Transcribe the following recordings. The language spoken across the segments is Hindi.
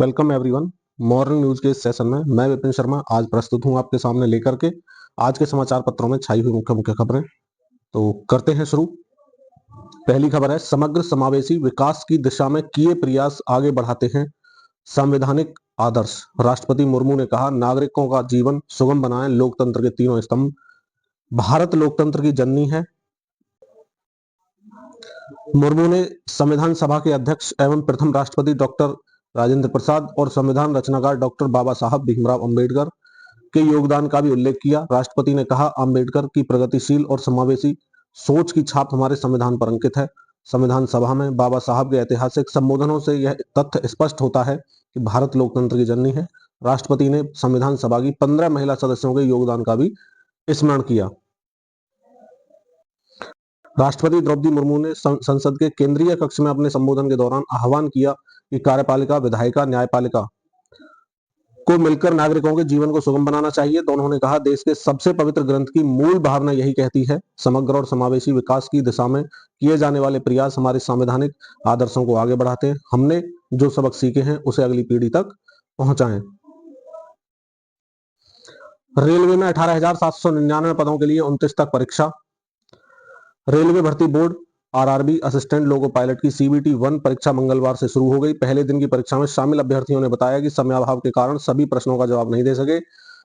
Welcome everyone. मॉर्निंग न्यूज के इस सेशन में मैं विपिन शर्मा आज प्रस्तुत हूं आपके सामने लेकर के आज के समाचार पत्रों में छाई हुई मुख्य मुख्य खबरें। तो करते हैं शुरू। पहली खबर है, समग्र समावेशी विकास की दिशा में किए प्रयास आगे बढ़ाते हैं संवैधानिक आदर्श। राष्ट्रपति मुर्मू ने कहा, नागरिकों का जीवन सुगम बनाएं लोकतंत्र के तीनों स्तंभ। भारत लोकतंत्र की जननी है। मुर्मू ने संविधान सभा के अध्यक्ष एवं प्रथम राष्ट्रपति डॉक्टर राजेंद्र प्रसाद और संविधान रचनाकार डॉक्टर बाबा साहब भीमराव अंबेडकर के योगदान का भी उल्लेख किया। राष्ट्रपति ने कहा, अंबेडकर की प्रगतिशील और समावेशी सोच की छाप हमारे संविधान पर अंकित है। संविधान सभा में बाबा साहब के ऐतिहासिक संबोधनों से यह तथ्य स्पष्ट होता है कि भारत लोकतंत्र की जननी है। राष्ट्रपति ने संविधान सभा की 15 महिला सदस्यों के योगदान का भी स्मरण किया। राष्ट्रपति द्रौपदी मुर्मू ने संसद के केंद्रीय कक्ष में अपने संबोधन के दौरान आह्वान किया कि कार्यपालिका, विधायिका, न्यायपालिका को मिलकर नागरिकों के जीवन को सुगम बनाना चाहिए। तो उन्होंने कहा, देश के सबसे पवित्र ग्रंथ की मूल भावना यही कहती है, समग्र और समावेशी विकास की दिशा में किए जाने वाले प्रयास हमारे संवैधानिक आदर्शों को आगे बढ़ाते हैं। हमने जो सबक सीखे हैं उसे अगली पीढ़ी तक पहुंचाएं। रेलवे में 18,799 पदों के लिए 29 तक परीक्षा। रेलवे भर्ती board RRB assistant loco pilot की सीबीटी 1 परीक्षा मंगलवार से शुरू हो गई। पहले दिन की परीक्षा में शामिल अभ्यर्थियों ने बताया कि समयाभाव के कारण सभी प्रश्नों का जवाब नहीं दे सके।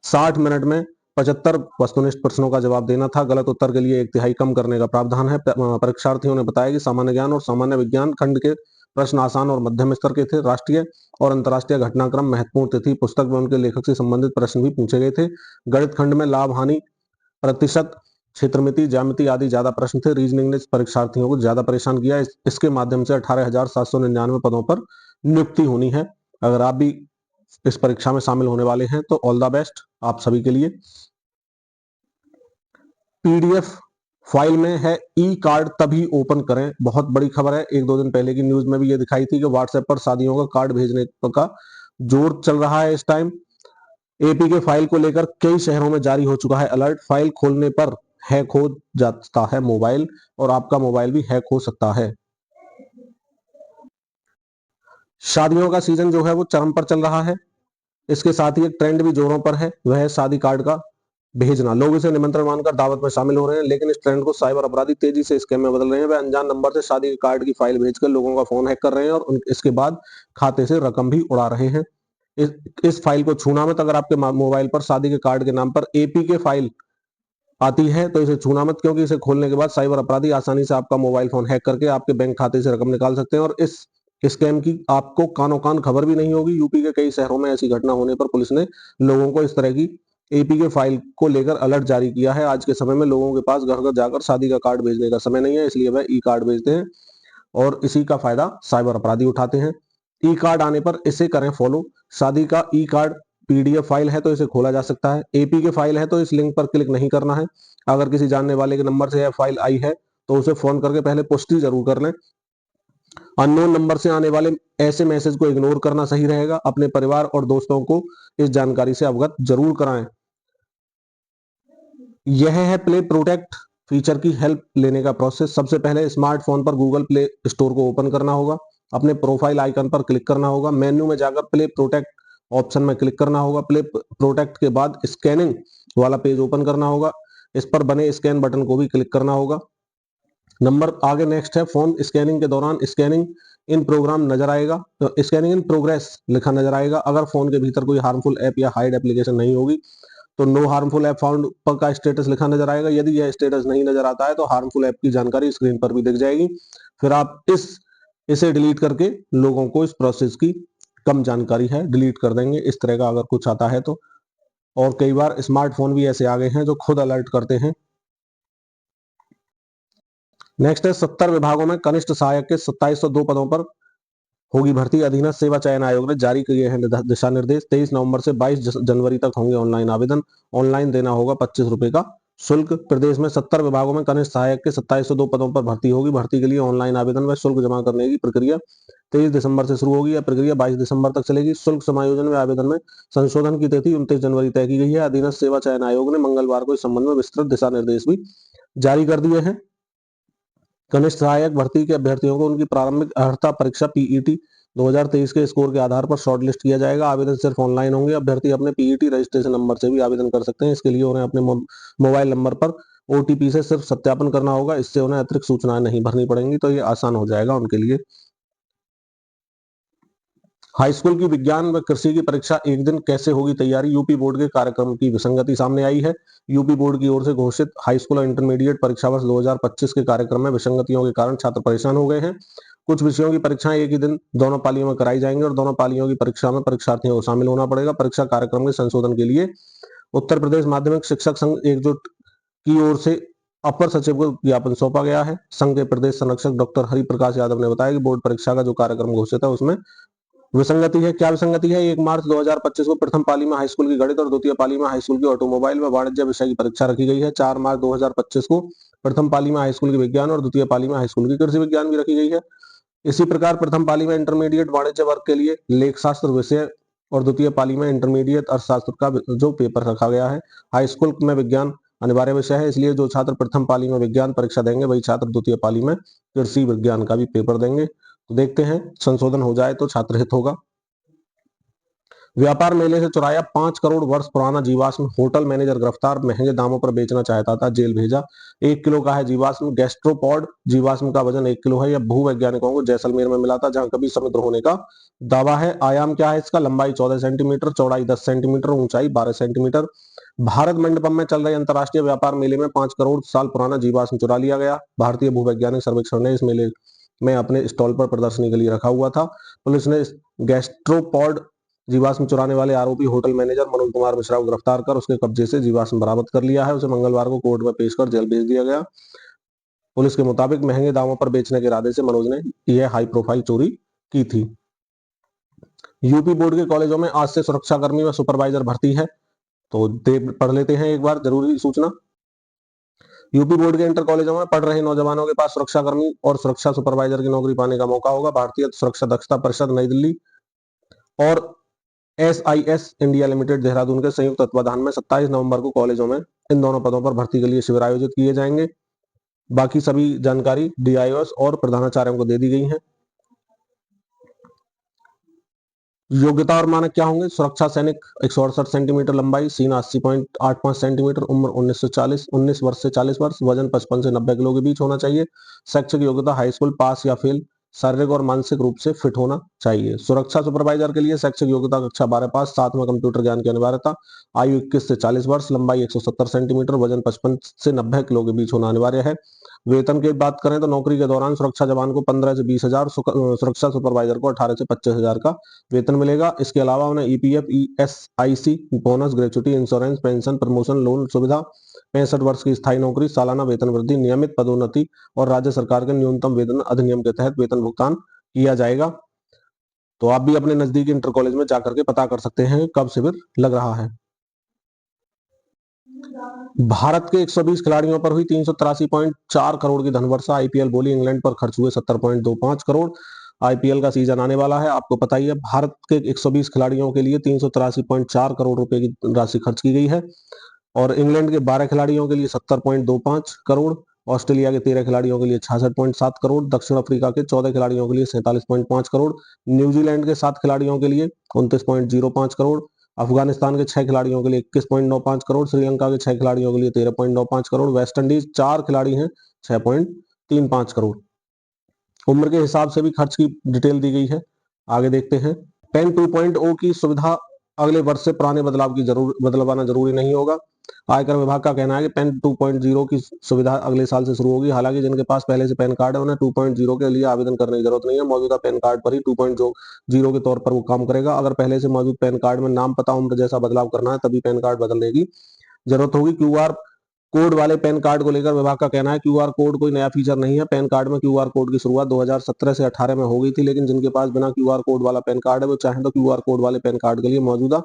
60 मिनट में 75 वस्तुनिष्ठ प्रश्नों का जवाब देना था। गलत उत्तर के लिए 1/3 कम करने का प्रावधान है। परीक्षार्थियों ने बताया कि सामान्य ज्ञान और सामान्य विज्ञान खंड के प्रश्न आसान और मध्यम स्तर के थे। राष्ट्रीय और अंतर्राष्ट्रीय घटनाक्रम, महत्वपूर्ण तिथि, पुस्तक व उनके लेखक से संबंधित प्रश्न भी पूछे गए थे। गणित खंड में लाभ हानि प्रतिशत, क्षेत्रमिति, ज्यामिति आदि ज्यादा प्रश्न थे। रीजनिंग ने परीक्षार्थियों को ज्यादा परेशान किया। इसके माध्यम से 18,799 पदों पर नियुक्ति होनी है। अगर आप भी इस परीक्षा में शामिल होने वाले हैं तो ऑल द बेस्ट आप सभी के लिए। पीडीएफ फाइल में है ई कार्ड तभी ओपन करें, बहुत बड़ी खबर है। 1-2 दिन पहले की न्यूज में भी ये दिखाई थी कि व्हाट्सएप पर शादियों का कार्ड भेजने का जोर चल रहा है। इस टाइम एपी के फाइल को लेकर कई शहरों में जारी हो चुका है अलर्ट। फाइल खोलने पर हैक हो जाता है मोबाइल और आपका मोबाइल भी हैक हो सकता है। शादियों का सीजन जो है वो चरम पर चल रहा है। इसके साथ ही एक ट्रेंड भी जोरों पर है, वह है शादी कार्ड का भेजना। लोग इसे निमंत्रण मानकर दावत में शामिल हो रहे हैं, लेकिन इस ट्रेंड को साइबर अपराधी तेजी से स्कैम में बदल रहे हैं। वह अनजान नंबर से शादी के कार्ड की फाइल भेजकर लोगों का फोन हैक कर रहे हैं और इसके बाद खाते से रकम भी उड़ा रहे हैं। इस फाइल को छूना मत। अगर आपके मोबाइल पर शादी के कार्ड के नाम पर एपी के फाइल आती है तो इसे छूना मत, क्योंकि इसे खोलने के बाद साइबर अपराधी आसानी से आपका मोबाइल फोन हैक करके आपके बैंक खाते से रकम निकाल सकते हैं और इस स्कैम की आपको कानो कान खबर भी नहीं होगी। यूपी के कई शहरों में ऐसी घटना होने पर पुलिस ने लोगों को इस तरह की एपी के फाइल को लेकर अलर्ट जारी किया है। आज के समय में लोगों के पास घर घर जाकर शादी का कार्ड भेजने का समय नहीं है, इसलिए वह ई कार्ड भेजते हैं और इसी का फायदा साइबर अपराधी उठाते हैं। ई कार्ड आने पर इसे करें फॉलो। शादी का ई कार्ड पीडीएफ फाइल है तो इसे खोला जा सकता है। एपी के फाइल है तो इस लिंक पर क्लिक नहीं करना है। अगर किसी जानने वाले के नंबर से यह फाइल आई है तो उसे फोन करके पहले पुष्टि जरूर कर लें। अननोन नंबर से आने वाले ऐसे मैसेज को इग्नोर करना सही रहेगा। अपने परिवार और दोस्तों को इस जानकारी से अवगत जरूर कराएं। यह है प्ले प्रोटेक्ट फीचर की हेल्प लेने का प्रोसेस। सबसे पहले स्मार्टफोन पर गूगल प्ले स्टोर को ओपन करना होगा। अपने प्रोफाइल आइकन पर क्लिक करना होगा। मेन्यू में जाकर प्ले प्रोटेक्ट ऑप्शन में क्लिक करना होगा। प्ले प्रोटेक्ट के बाद स्कैनिंग वाला पेज ओपन करना होगा। इस पर बने स्कैन बटन को भी क्लिक करना होगा। नंबर आगे नेक्स्ट है, फोन स्कैनिंग के दौरान स्कैनिंग इन प्रोग्राम नजर आएगा, तो स्कैनिंग इन प्रोग्रेस लिखा नजर आएगा। अगर फोन के भीतर कोई हार्मफुल ऐप या हाइड एप्लीकेशन नहीं होगी तो नो हार्मफुल ऐप फाउंड पर का स्टेटस लिखा नजर आएगा। यदि यह स्टेटस नहीं नजर आता है तो हार्मफुल ऐप की जानकारी स्क्रीन पर भी दिख जाएगी। फिर आप इसे डिलीट करके लोगों को इस प्रोसेस की कम जानकारी है डिलीट कर देंगे। इस तरह का अगर कुछ आता है तो, और कई बार स्मार्टफोन भी ऐसे आ गए हैं जो खुद अलर्ट करते हैं। नेक्स्ट है, 70 विभागों में कनिष्ठ सहायक के 2702 पदों पर होगी भर्ती। अधीनस्थ सेवा चयन आयोग ने जारी किए हैं दिशा निर्देश। 23 नवंबर से 22 जनवरी तक होंगे ऑनलाइन आवेदन। ऑनलाइन देना होगा 25 रुपए का शुल्क। प्रदेश में 70 विभागों में कनिष्ठ सहायक के 2702 पदों पर भर्ती होगी। भर्ती के लिए ऑनलाइन आवेदन व शुल्क जमा करने की प्रक्रिया 23 दिसंबर से शुरू होगी। यह प्रक्रिया 22 दिसंबर तक चलेगी। शुल्क समायोजन व आवेदन में संशोधन की तिथि 29 जनवरी तय की गई है। अधीनस्थ सेवा चयन आयोग ने मंगलवार को इस संबंध में विस्तृत दिशा निर्देश भी जारी कर दिए हैं। कनिष्ठ सहायक भर्ती के अभ्यर्थियों को उनकी प्रारंभिक अर्हता परीक्षा पीईटी 2023 के स्कोर के आधार पर शॉर्ट लिस्ट किया जाएगा। आवेदन सिर्फ ऑनलाइन होंगे। अभ्यर्थी अपने पीईटी रजिस्ट्रेशन नंबर से भी आवेदन कर सकते हैं। इसके लिए उन्हें अपने मोबाइल नंबर पर ओटीपी से सिर्फ सत्यापन करना होगा। इससे उन्हें अतिरिक्त सूचनाएं नहीं भरनी पड़ेंगी, तो ये आसान हो जाएगा उनके लिए। हाई स्कूल की विज्ञान व कृषि की परीक्षा एक दिन कैसे होगी तैयारी? यूपी बोर्ड के कार्यक्रम की विसंगति सामने आई है। यूपी बोर्ड की ओर से घोषित हाई स्कूल और इंटरमीडिएट परीक्षा वर्ष 2025 के कार्यक्रम में विसंगतियों के कारण छात्र परेशान हो गए हैं। कुछ विषयों की परीक्षाएं एक ही दिन दोनों पालियों में कराई जाएंगी और दोनों पालियों की परीक्षा में परीक्षार्थियों को शामिल होना पड़ेगा। परीक्षा कार्यक्रम के संशोधन के लिए उत्तर प्रदेश माध्यमिक शिक्षक संघ एकजुट की ओर से अपर सचिव को ज्ञापन सौंपा गया है। संघ के प्रदेश संरक्षक डॉक्टर हरिप्रकाश यादव ने बताया कि बोर्ड परीक्षा का जो कार्यक्रम घोषित है उसमें विसंगति है। क्या विसंगति है? 1 मार्च 2025 को प्रथम पाली में हाई स्कूल की गणित और द्वितीय पाली में हाई स्कूल की ऑटोमोबाइल व वाणिज्य विषय की परीक्षा रखी गई है। 4 मार्च 2025 को प्रथम पाली में हाई स्कूल की विज्ञान और द्वितीय पाली में हाई स्कूल की कृषि विज्ञान भी रखी गई है। इसी प्रकार प्रथम पाली में इंटरमीडिएट वाणिज्य वर्ग के लिए लेख शास्त्र विषय और द्वितीय पाली में इंटरमीडिएट अर्थशास्त्र का जो पेपर रखा गया है। हाई स्कूल में विज्ञान अनिवार्य विषय है, इसलिए जो छात्र प्रथम पाली में विज्ञान परीक्षा देंगे वही छात्र द्वितीय पाली में कृषि विज्ञान का भी पेपर देंगे। तो देखते हैं, संशोधन हो जाए तो छात्र हित होगा। व्यापार मेले से चुराया 5 करोड़ वर्ष पुराना जीवाश्म, होटल मैनेजर गिरफ्तार, महंगे दामों पर बेचना चाहता था, जेल भेजा। 1 किलो का है जीवाश्म। गैस्ट्रोपॉड जीवाश्म का वजन 1 किलो है। यह भूवैज्ञानिकों को जैसलमेर में मिला था, जहां कभी समुद्र होने का दावा है। आयाम क्या है इसका? लंबाई 14 सेंटीमीटर, चौड़ाई 10 सेंटीमीटर, ऊंचाई 12 सेंटीमीटर। भारत मंडपम में चल रहे अंतर्राष्ट्रीय व्यापार मेले में 5 करोड़ साल पुराना जीवाश्म चुरा लिया गया। भारतीय भूवैज्ञानिक सर्वेक्षण ने इस मेले में अपने स्टॉल पर प्रदर्शनी के लिए रखा हुआ था। पुलिस ने गैस्ट्रोपॉड जीवाश्म चुराने वाले आरोपी होटल मैनेजर मनोज कुमार मिश्रा को गिरफ्तार कर उसके कब्जे से जीवाश्म बरामद कर लिया है। उसे मंगलवार को कोर्ट में पेश कर जेल भेज दिया गया। पुलिस के मुताबिक महंगे दामों पर बेचने के इरादे से मनोज ने यह हाई प्रोफाइल चोरी की थी। यूपी बोर्ड के कॉलेजों में आज से सुरक्षाकर्मी व सुपरवाइजर भर्ती है। तो पढ़ लेते हैं एक बार जरूरी सूचना। यूपी बोर्ड के इंटर कॉलेजों में पढ़ रहे नौजवानों के पास सुरक्षाकर्मी और सुरक्षा सुपरवाइजर की नौकरी पाने का मौका होगा। भारतीय सुरक्षा दक्षता परिषद नई दिल्ली और SIS इंडिया लिमिटेड देहरादून के संयुक्त तत्वाधान में 27 नवंबर को कॉलेजों में इन दोनों पदों पर भर्ती के लिए शिविर आयोजित किए जाएंगे। बाकी सभी जानकारी DIOs और प्रधानाचार्यों को दे दी गई है। योग्यता और मानक क्या होंगे? सुरक्षा सैनिक 168 सेंटीमीटर लंबाई, सीना 80.85 सेंटीमीटर, उम्र 19 वर्ष से 40 वर्ष, वजन 55 से 90 किलो के बीच होना चाहिए। शैक्षिक योग्यता हाई स्कूल पास या फेल, शारीरिक और मानसिक रूप से फिट होना चाहिए। सुरक्षा सुपरवाइजर के लिए शैक्षिक योग्यता कक्षा 12 पास, साथ में कंप्यूटर ज्ञान की अनिवार्यता। आयु 21 से 40 वर्ष, लंबाई 170 सेंटीमीटर, वजन 55 से 90 किलो के बीच होना अनिवार्य है। वेतन की बात करें तो नौकरी के दौरान सुरक्षा जवान को 15 से 20 हजार, सुरक्षा सुपरवाइजर को 18 से 25 हजार का वेतन मिलेगा। इसके अलावा उन्हें EPF, ESIC, bonus, gratuity, insurance, pension, promotion, loan सुविधा, 65 वर्ष की स्थायी नौकरी, सालाना वेतन वृद्धि, नियमित पदोन्नति और राज्य सरकार के न्यूनतम वेतन अधिनियम के तहत वेतन भुगतान किया जाएगा। तो आप भी अपने नजदीकी इंटर कॉलेज में जाकर के पता कर सकते हैं कब शिविर लग रहा है। भारत के 120 खिलाड़ियों पर हुई 383.4 करोड़ की धनवर्षा। IPL बोली इंग्लैंड पर खर्च हुए 70.25 करोड़। IPL का सीजन आने वाला है, आपको पता ही है। भारत के 120 खिलाड़ियों के लिए 383.4 करोड़ रुपए की राशि खर्च की गई है और इंग्लैंड के 12 खिलाड़ियों के लिए 70.25 करोड़, ऑस्ट्रेलिया के 13 खिलाड़ियों के लिए 66.7 करोड़, दक्षिण अफ्रीका के 14 खिलाड़ियों के लिए 47.5 करोड़, न्यूजीलैंड के 7 खिलाड़ियों के लिए 29.05 करोड़, अफगानिस्तान के 6 खिलाड़ियों के लिए 21.95 करोड़, श्रीलंका के 6 खिलाड़ियों के लिए 13.95 करोड़, वेस्ट इंडीज 4 खिलाड़ी हैं 6.35 करोड़। उम्र के हिसाब से भी खर्च की डिटेल दी गई है, आगे देखते हैं। पेन 2.0 की सुविधा अगले वर्ष से पुराने बदलवाना जरूरी नहीं होगा। आयकर विभाग का कहना है कि पेन 2.0 की सुविधा अगले साल से शुरू होगी। हालांकि जिनके पास पहले से पैन कार्ड है उन्हें 2.0 के लिए आवेदन करने की जरूरत नहीं है। मौजूदा पैन कार्ड पर ही 2.0 के तौर पर वो काम करेगा। अगर पहले से मौजूद पैन कार्ड में नाम, पता, उम्र जैसा बदलाव करना है तभी पैन कार्ड बदलने की जरूरत होगी। QR कोड वाले पैन कार्ड को लेकर विभाग का कहना है QR कोड कोई नया फीचर नहीं है। पैन कार्ड में QR कोड की शुरुआत 2017 से 18 में हो गई थी, लेकिन जिनके पास बिना QR कोड वाला पैन कार्ड है वो चाहें तो QR कोड वाले पैन कार्ड के लिए मौजूदा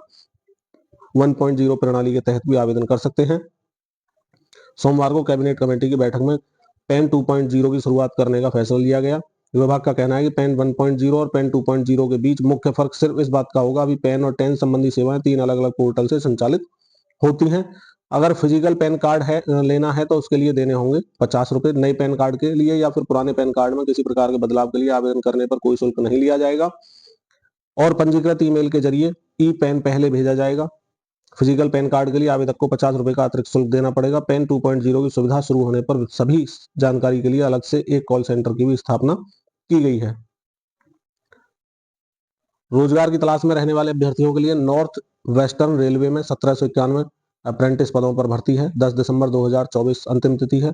1.0 प्रणाली के तहत भी आवेदन कर सकते हैं। सोमवार को कैबिनेट कमेटी की बैठक में पेन 2.0 की शुरुआत करने का फैसला लिया गया। विभाग का कहना है कि पेन 1.0 और पेन 2.0 के बीच मुख्य फर्क सिर्फ इस बात का होगा, अभी पेन और टेन संबंधी सेवाएं 3 अलग अलग पोर्टल से संचालित होती हैं। अगर फिजिकल पैन कार्ड है लेना है तो उसके लिए देने होंगे 50 रुपए। नए पैन कार्ड के लिए या फिर पुराने पैन कार्ड में किसी प्रकार के बदलाव के लिए आवेदन करने पर कोई शुल्क नहीं लिया जाएगा। और पंजीकृत ईमेल के जरिए ई पैन पहले भेजा जाएगा। फिजिकल पैन कार्ड के लिए आवेदक को 50 रुपए का अतिरिक्त शुल्क देना पड़ेगा। पैन 2.0 की सुविधा शुरू होने पर सभी जानकारी के लिए अलग से एक कॉल सेंटर की भी स्थापना की गई है। रोजगार की तलाश में रहने वाले अभ्यर्थियों के लिए नॉर्थ वेस्टर्न रेलवे में 1791 अप्रेंटिस पदों पर भर्ती है। 10 दिसंबर 2024 अंतिम तिथि है।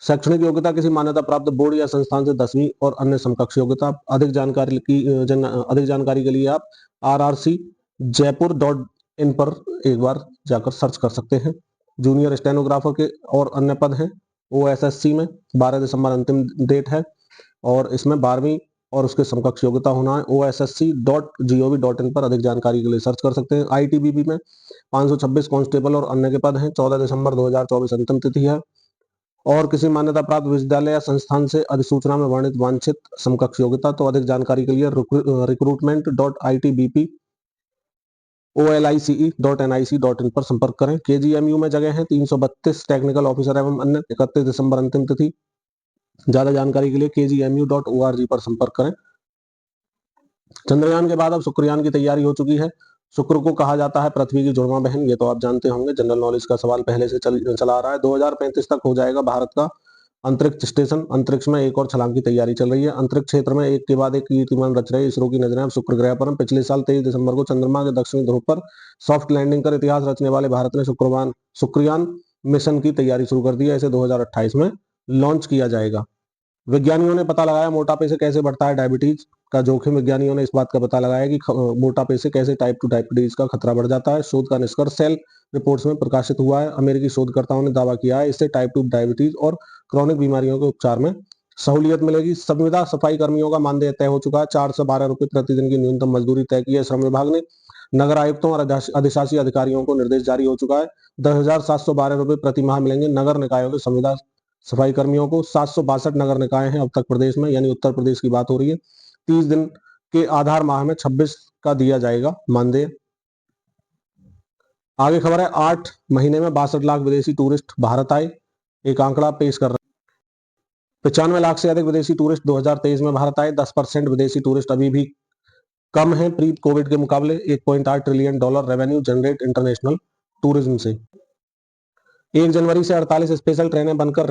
शैक्षणिक योग्यता किसी मान्यता प्राप्त बोर्ड या संस्थान से 10वीं और अन्य समकक्ष योग्यता। अधिक जानकारी के लिए आप rrcjaipur.in पर एक बार जाकर सर्च कर सकते हैं। जूनियर स्टेनोग्राफर के और अन्य पद हैं OSSC में। 12 दिसंबर अंतिम डेट है और इसमें 12वीं और उसके समकक्ष योग्यता होना है। OSSC.gov.in पर अधिक जानकारी के लिए सर्च कर सकते हैं। ITBP में 526 कांस्टेबल और अन्य के पद हैं। 14 दिसंबर 2024 अंतिम तिथि है और किसी मान्यता प्राप्त विश्वविद्यालय या संस्थान से अधिसूचना में वर्णित वांछित समकक्ष योग्यता। तो अधिक जानकारी के लिए recruitment.itbp.olice.nic.in पर संपर्क करें। KGMU में जगह है 332 टेक्निकल ऑफिसर एवं अन्य। 31 दिसंबर अंतिम तिथि। ज्यादा जानकारी के लिए kgmu.org पर संपर्क करें। चंद्रयान के बाद अब शुक्रयान की तैयारी हो चुकी है। शुक्र को कहा जाता है पृथ्वी की जुड़वा बहन, ये तो आप जानते होंगे। जनरल नॉलेज का सवाल पहले से चला आ रहा है। 2035 तक हो जाएगा भारत का अंतरिक्ष स्टेशन। अंतरिक्ष में एक और छलांग की तैयारी चल रही है। अंतरिक्ष क्षेत्र में एक के बाद एक कीर्तिमान रच रहे इसरो की नजरें अब शुक्र ग्रह पर। पिछले साल 23 दिसंबर को चंद्रमा के दक्षिणी ध्रुव पर सॉफ्ट लैंडिंग कर इतिहास रचने वाले भारत ने शुक्रयान मिशन की तैयारी शुरू कर दी है। इसे 2028 में लॉन्च किया जाएगा। वैज्ञानिकों ने पता लगाया मोटापे से कैसे बढ़ता है डायबिटीज का जोखिम। वैज्ञानिकों ने इस बात का पता लगाया कि मोटापे से कैसे टाइप 2 डायबिटीज का खतरा बढ़ जाता है। शोध का निष्कर्ष सेल रिपोर्ट्स में प्रकाशित हुआ है। अमेरिकी शोधकर्ताओं ने दावा किया है इससे टाइप 2 डायबिटीज और क्रॉनिक बीमारियों के उपचार में सहूलियत मिलेगी। संविदा सफाई कर्मियों का मानदेय तय हो चुका है। 412 रुपए प्रतिदिन की न्यूनतम मजदूरी तय की है श्रम विभाग ने। नगर आयुक्तों और अधिशासी अधिकारियों को निर्देश जारी हो चुका है। 10,712 रुपए प्रति माह मिलेंगे नगर निकायों के संविदा सफाई कर्मियों को। 762 नगर निकाय हैं अब तक प्रदेश में, यानी उत्तर प्रदेश की बात हो रही है। 30 दिन के आधार माह में 26 का दिया जाएगा मानदेय। आगे खबर है 8 महीने में 62 लाख विदेशी टूरिस्ट भारत आए। एक आंकड़ा पेश कर रहे हैं। 95 लाख से अधिक विदेशी टूरिस्ट 2023 में भारत आए। 10% विदेशी टूरिस्ट अभी भी कम है प्री कोविड के मुकाबले। $1.8 trillion revenue generate international tourism से। 1 जनवरी से 48 स्पेशल ट्रेनें बनकर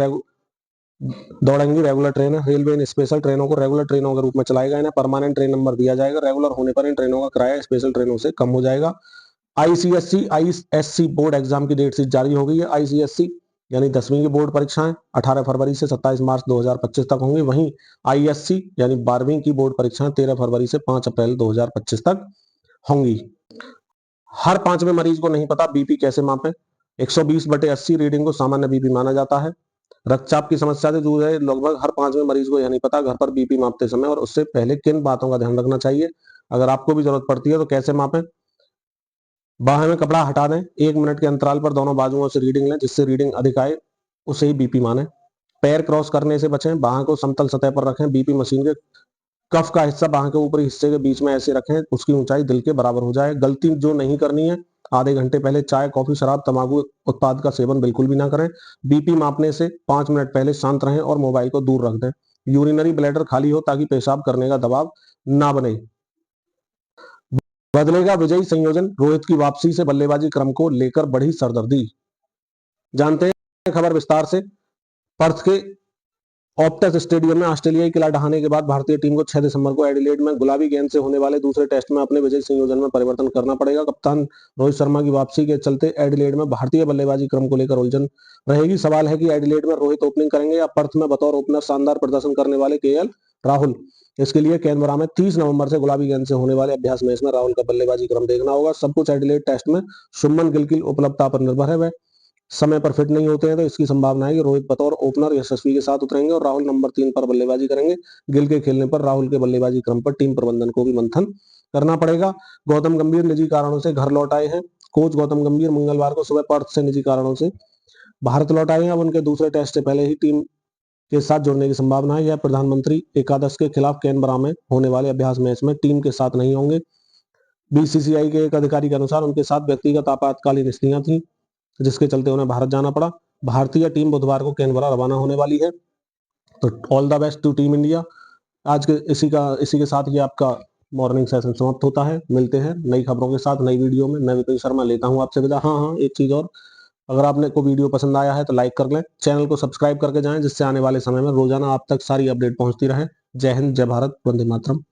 दौड़ेंगी रेगुलर ट्रेन। रेलवे इन स्पेशल ट्रेनों को रेगुलर ट्रेनों के रूप में चलाएगा। इन्हें परमानेंट ट्रेन नंबर दिया जाएगा। रेगुलर होने पर इन ट्रेनों का किराया स्पेशल ट्रेनों से कम हो जाएगा। ICSE बोर्ड एग्जाम की डेट शीट जारी हो गई है। ICSE यानी 10वीं की बोर्ड परीक्षाएं 18 फरवरी से 27 मार्च 2025 तक होंगी। वहीं ISC यानी 12वीं की बोर्ड परीक्षाएं 13 फरवरी से 5 अप्रैल 2025 तक होंगी। हर 5वें मरीज को नहीं पता बीपी कैसे मापें। 120/80 रीडिंग को सामान्य बीपी माना जाता है। रक्तचाप की समस्या से जूझ रहे लगभग हर 5वें मरीज को यह नहीं पता घर पर बीपी मापते समय और उससे पहले किन बातों का ध्यान रखना चाहिए। अगर आपको भी जरूरत पड़ती है तो कैसे मापें। बाहें में कपड़ा हटा दें। 1 मिनट के अंतराल पर दोनों बाजुओं से रीडिंग लें। जिससे रीडिंग अधिक आए उसे ही बीपी माने। पैर क्रॉस करने से बचें। बाह को समतल सतह पर रखें। बीपी मशीन के कफ का हिस्सा बाह के ऊपरी हिस्से के बीच में ऐसे रखें उसकी ऊंचाई दिल के बराबर हो जाए। गलती जो नहीं करनी है, आधे घंटे पहले चाय, कॉफी, शराब, तंबाकू उत्पाद का सेवन बिल्कुल भी ना करें। बीपी मापने से 5 मिनट पहले शांत रहें और मोबाइल को दूर रख दें। यूरिनरी ब्लैडर खाली हो ताकि पेशाब करने का दबाव ना बने। बदलेगा विजयी संयोजन। रोहित की वापसी से बल्लेबाजी क्रम को लेकर बढ़ी सरदर्दी। जानते हैं खबर विस्तार से। पर्थ के ऑप्टस स्टेडियम में ऑस्ट्रेलियाई किला ढहाने के बाद भारतीय टीम को 6 दिसंबर को एडिलेड में गुलाबी गेंद से होने वाले दूसरे टेस्ट में अपने विजयी संयोजन में परिवर्तन करना पड़ेगा। कप्तान रोहित शर्मा की वापसी के चलते एडिलेड में भारतीय बल्लेबाजी क्रम को लेकर उलझन रहेगी। सवाल है कि एडिलेड में रोहित ओपनिंग करेंगे या पर्थ में बतौर ओपनर शानदार प्रदर्शन करने वाले KL राहुल। इसके लिए कैनबरा में 30 नवंबर से गुलाबी गेंद से होने वाले अभ्यास मैच में राहुल का बल्लेबाजी क्रम देखना होगा। सब कुछ एडिलेड टेस्ट में शुभमन गिल की उपलब्धता पर निर्भर है। वह समय पर फिट नहीं होते हैं तो इसकी संभावना है कि रोहित बतौर ओपनर यशस्वी के साथ उतरेंगे और राहुल नंबर 3 पर बल्लेबाजी करेंगे। गिल के खेलने पर राहुल के बल्लेबाजी क्रम पर टीम प्रबंधन को भी मंथन करना पड़ेगा। गौतम गंभीर निजी कारणों से घर लौट आए हैं। कोच गौतम गंभीर मंगलवार को सुबह पर्थ से निजी कारणों से भारत लौट आए हैं। अब उनके दूसरे टेस्ट से पहले ही टीम के साथ जुड़ने की संभावना है। यह प्रधानमंत्री एकादश के खिलाफ कैनबरा में होने वाले अभ्यास मैच में टीम के साथ नहीं होंगे। BCCI के एक अधिकारी के अनुसार उनके साथ व्यक्तिगत आपातकालीन स्थितियां थी जिसके चलते उन्हें भारत जाना पड़ा। भारतीय टीम बुधवार को कैनबरा रवाना होने वाली है। तो all the best to team India. आज के इसी के साथ ये आपका मॉर्निंग सेशन समाप्त होता है। मिलते हैं नई खबरों के साथ नई वीडियो में। मैं विपिन शर्मा लेता हूं आपसे विदा। हाँ, एक चीज और, अगर आपने को वीडियो पसंद आया है तो लाइक कर लें, चैनल को सब्सक्राइब करके जाएं, जिससे आने वाले समय में रोजाना आप तक सारी अपडेट पहुंचती रहे। जय हिंद, जय भारत, वंदे मातरम।